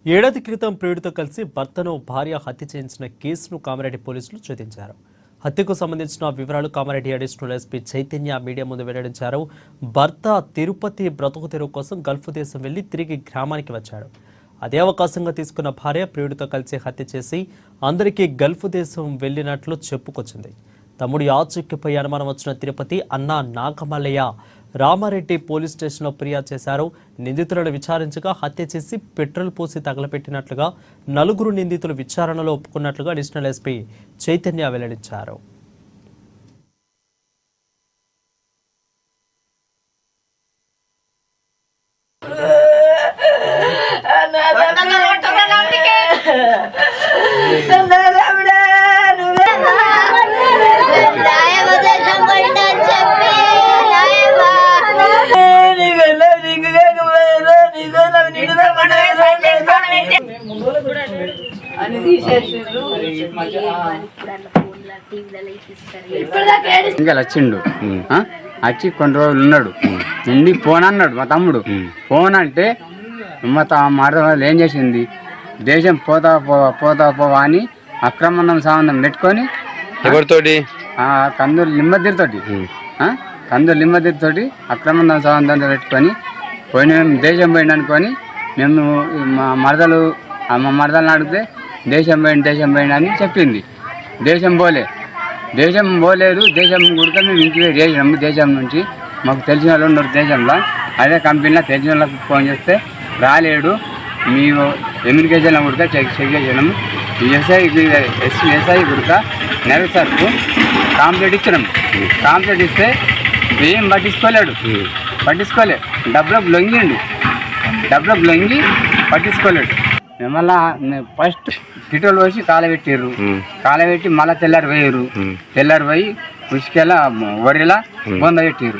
ఏడాది క్రితం ప్రియుడితో కలిసి భర్తను భార్య హత్య చేయించిన కేసును కామారెడ్డి పోలీసులు ఛేదించారు. హత్యకు సంబంధించిన వివరాలు Kamareddy additional SP Chaitanya media ముందు వెల్లడించారు. భర్త తిరుపతి బ్రతుకు తెరువు కోసం గల్ఫ్ దేశం వెళ్లి తిరిగి గ్రామానికి వచ్చాడు. అదే అవకాశంగా తీసుకున్న భార్య ప్రియుడితో కలిసి హత్య చేసి అందరికీ గల్ఫ్ దేశం వెళ్లినట్లు చెప్పుకొచ్చింది. తమ్ముడి ఆచూక్యపై అనుమానం వచ్చిన తిరుపతి అన్న నాగమల్లయ్య రామారెడ్డి పోలీస్ స్టేషన్లో ఫిర్యాదు చేశారు. నిందితులను విచారించగా హత్య చేసి పెట్రోల్ పోసి తగలపెట్టినట్లుగా నలుగురు నిందితులు విచారణలో ఒప్పుకున్నట్లుగా అడిషనల్ ఎస్పీ చైతన్య వెల్లడించారు. ఇంకా వచ్చిండు వచ్చి కొన్ని రోజులు ఉన్నాడు. ఉండి ఫోన్ అన్నాడు మా తమ్ముడు. ఫోన్ అంటే వాళ్ళు ఏం చేసింది, దేశం పోతా పోవా అని అక్రమణం సంబంధం పెట్టుకొని ఎవరితోటి కందూరు లిమ్మదిరితోటి అక్రమణం సంబంధం పెట్టుకొని పోయిన దేశం పోయింది అనుకొని మేము మా మరదలను అడిగితే దేశం పోయింది అని చెప్పింది. దేశం పోలేదు. దేశం కూడా మేము ఇంటికి చేసినాము. దేశం నుంచి మాకు తెలిసిన వాళ్ళు ఉన్నారు దేశంలో. అదే కంపెనీలో తెలిసిన వాళ్ళకి ఫోన్ చేస్తే రాలేడు, మీ ఎమ్యూనికేషన్లో కూడా చెక్ చేసినాము. ఎస్ఐ కూడా నెరవేరు సార్కు కాంప్లైంట్ ఇచ్చినాము. కాంప్లైంట్ ఇస్తే ఏం పట్టించుకోలే. డబ్బులకు లొంగి పట్టించుకోలేడు. మళ్ళా ఫస్ట్ పెట్రోల్ పోసి కాలబెట్టి మళ్ళీ తెల్లారి పోయి ఉసుకెలా వరిలా బొంద పెట్టారు.